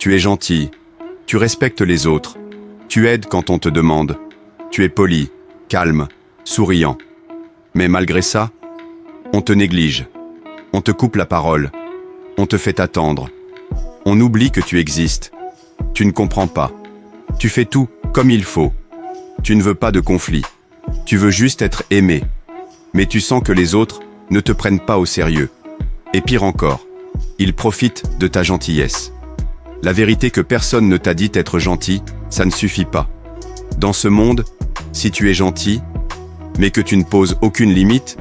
Tu es gentil, tu respectes les autres, tu aides quand on te demande, tu es poli, calme, souriant. Mais malgré ça, on te néglige, on te coupe la parole, on te fait attendre, on oublie que tu existes, tu ne comprends pas, tu fais tout comme il faut, tu ne veux pas de conflit, tu veux juste être aimé, mais tu sens que les autres ne te prennent pas au sérieux. Et pire encore, ils profitent de ta gentillesse. La vérité que personne ne t'a dit être gentil, ça ne suffit pas. Dans ce monde, si tu es gentil, mais que tu ne poses aucune limite,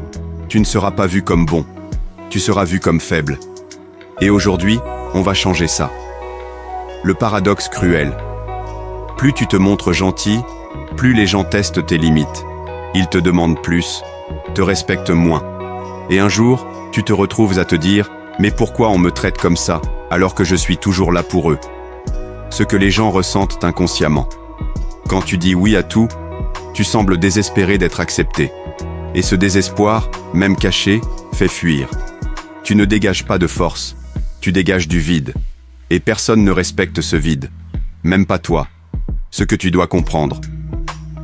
tu ne seras pas vu comme bon, tu seras vu comme faible. Et aujourd'hui, on va changer ça. Le paradoxe cruel. Plus tu te montres gentil, plus les gens testent tes limites. Ils te demandent plus, te respectent moins. Et un jour, tu te retrouves à te dire « Mais pourquoi on me traite comme ça, alors que je suis toujours là pour eux ?» Ce que les gens ressentent inconsciemment. Quand tu dis oui à tout, tu sembles désespéré d'être accepté. Et ce désespoir, même caché, fait fuir. Tu ne dégages pas de force, tu dégages du vide. Et personne ne respecte ce vide, même pas toi. Ce que tu dois comprendre.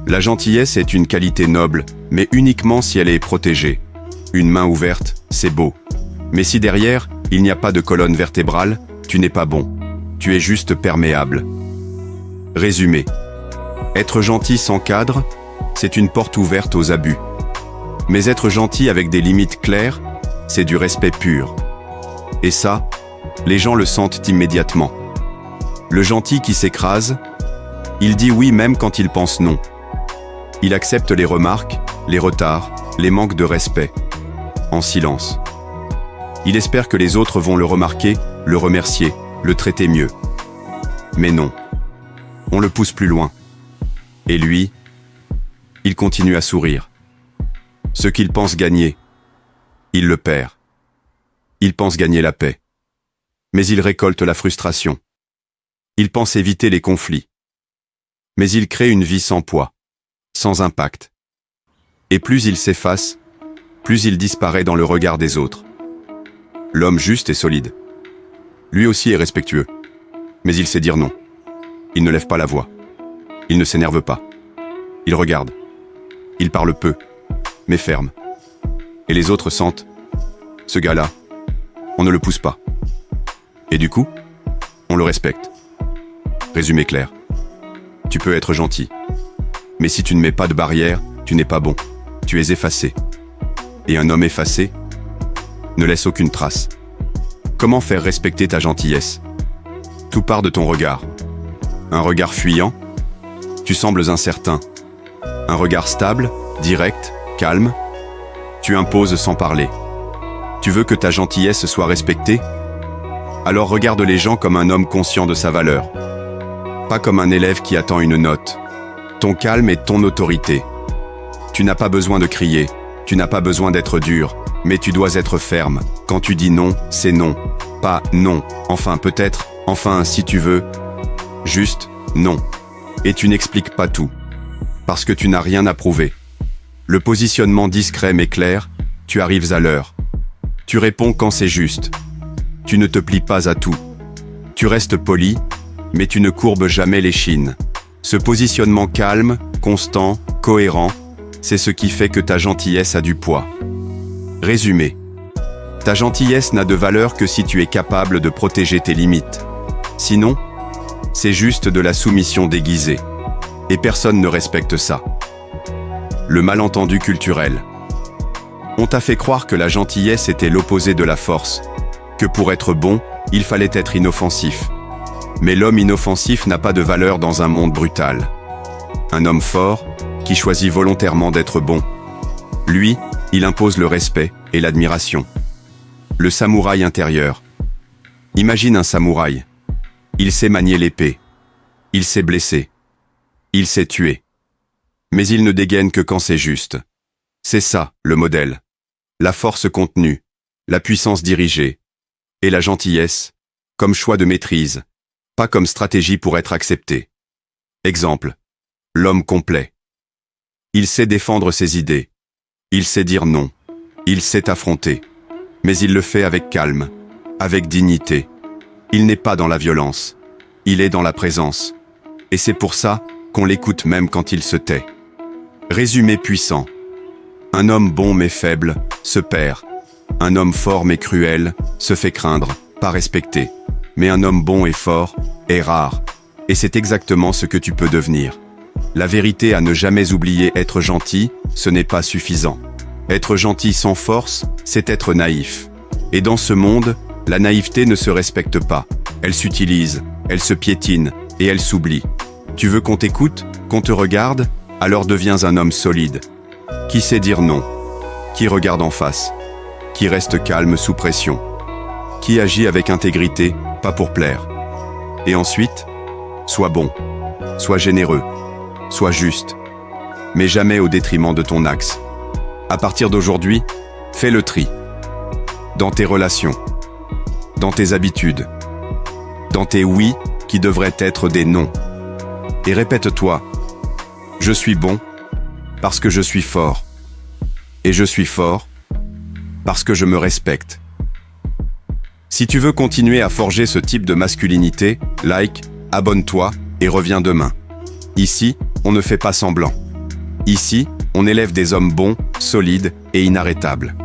La gentillesse est une qualité noble, mais uniquement si elle est protégée. Une main ouverte, c'est beau. Mais si derrière, il n'y a pas de colonne vertébrale, tu n'es pas bon. Tu es juste perméable. Résumé. Être gentil sans cadre, c'est une porte ouverte aux abus. Mais être gentil avec des limites claires, c'est du respect pur. Et ça, les gens le sentent immédiatement. Le gentil qui s'écrase, il dit oui même quand il pense non. Il accepte les remarques, les retards, les manques de respect, en silence. Il espère que les autres vont le remarquer, le remercier, le traiter mieux. Mais non. On le pousse plus loin. Et lui, il continue à sourire. Ce qu'il pense gagner, il le perd. Il pense gagner la paix. Mais il récolte la frustration. Il pense éviter les conflits. Mais il crée une vie sans poids, sans impact. Et plus il s'efface, plus il disparaît dans le regard des autres. L'homme juste et solide. Lui aussi est respectueux. Mais il sait dire non. Il ne lève pas la voix. Il ne s'énerve pas. Il regarde. Il parle peu, mais ferme. Et les autres sentent. Ce gars-là, on ne le pousse pas. Et du coup, on le respecte. Résumé clair. Tu peux être gentil. Mais si tu ne mets pas de barrière, tu n'es pas bon. Tu es effacé. Et un homme effacé ne laisse aucune trace. Comment faire respecter ta gentillesse? Tout part de ton regard. Un regard fuyant? Tu sembles incertain. Un regard stable, direct, calme? Tu imposes sans parler. Tu veux que ta gentillesse soit respectée? Alors regarde les gens comme un homme conscient de sa valeur. Pas comme un élève qui attend une note. Ton calme est ton autorité. Tu n'as pas besoin de crier, tu n'as pas besoin d'être dur, mais tu dois être ferme. Quand tu dis non, c'est non. Pas non, enfin peut-être, enfin si tu veux. Juste non. Et tu n'expliques pas tout. Parce que tu n'as rien à prouver. Le positionnement discret mais clair, tu arrives à l'heure. Tu réponds quand c'est juste. Tu ne te plies pas à tout. Tu restes poli, mais tu ne courbes jamais l'échine. Ce positionnement calme, constant, cohérent, c'est ce qui fait que ta gentillesse a du poids. Résumé. Ta gentillesse n'a de valeur que si tu es capable de protéger tes limites. Sinon, c'est juste de la soumission déguisée. Et personne ne respecte ça. Le malentendu culturel. On t'a fait croire que la gentillesse était l'opposé de la force, que pour être bon, il fallait être inoffensif. Mais l'homme inoffensif n'a pas de valeur dans un monde brutal. Un homme fort, qui choisit volontairement d'être bon. Lui, il impose le respect et l'admiration. Le samouraï intérieur. Imagine un samouraï. Il sait manier l'épée. Il sait blesser. Il sait tuer. Mais il ne dégaine que quand c'est juste. C'est ça, le modèle. La force contenue, la puissance dirigée. Et la gentillesse, comme choix de maîtrise, pas comme stratégie pour être accepté. Exemple. L'homme complet. Il sait défendre ses idées. Il sait dire non. Il sait affronter. Mais il le fait avec calme, avec dignité. Il n'est pas dans la violence. Il est dans la présence. Et c'est pour ça qu'on l'écoute même quand il se tait. Résumé puissant. Un homme bon mais faible se perd. Un homme fort mais cruel se fait craindre, pas respecter. Mais un homme bon et fort est rare. Et c'est exactement ce que tu peux devenir. La vérité à ne jamais oublier, être gentil, ce n'est pas suffisant. Être gentil sans force, c'est être naïf. Et dans ce monde, la naïveté ne se respecte pas. Elle s'utilise, elle se piétine et elle s'oublie. Tu veux qu'on t'écoute, qu'on te regarde? Alors deviens un homme solide. Qui sait dire non? Qui regarde en face? Qui reste calme sous pression? Qui agit avec intégrité, pas pour plaire? Et ensuite, sois bon, sois généreux, sois juste, mais jamais au détriment de ton axe. À partir d'aujourd'hui, fais le tri. Dans tes relations, dans tes habitudes, dans tes oui qui devraient être des non. Et répète-toi, je suis bon parce que je suis fort. Et je suis fort parce que je me respecte. Si tu veux continuer à forger ce type de masculinité, like, abonne-toi et reviens demain. Ici, on ne fait pas semblant. Ici, on élève des hommes bons, solides et inarrêtables.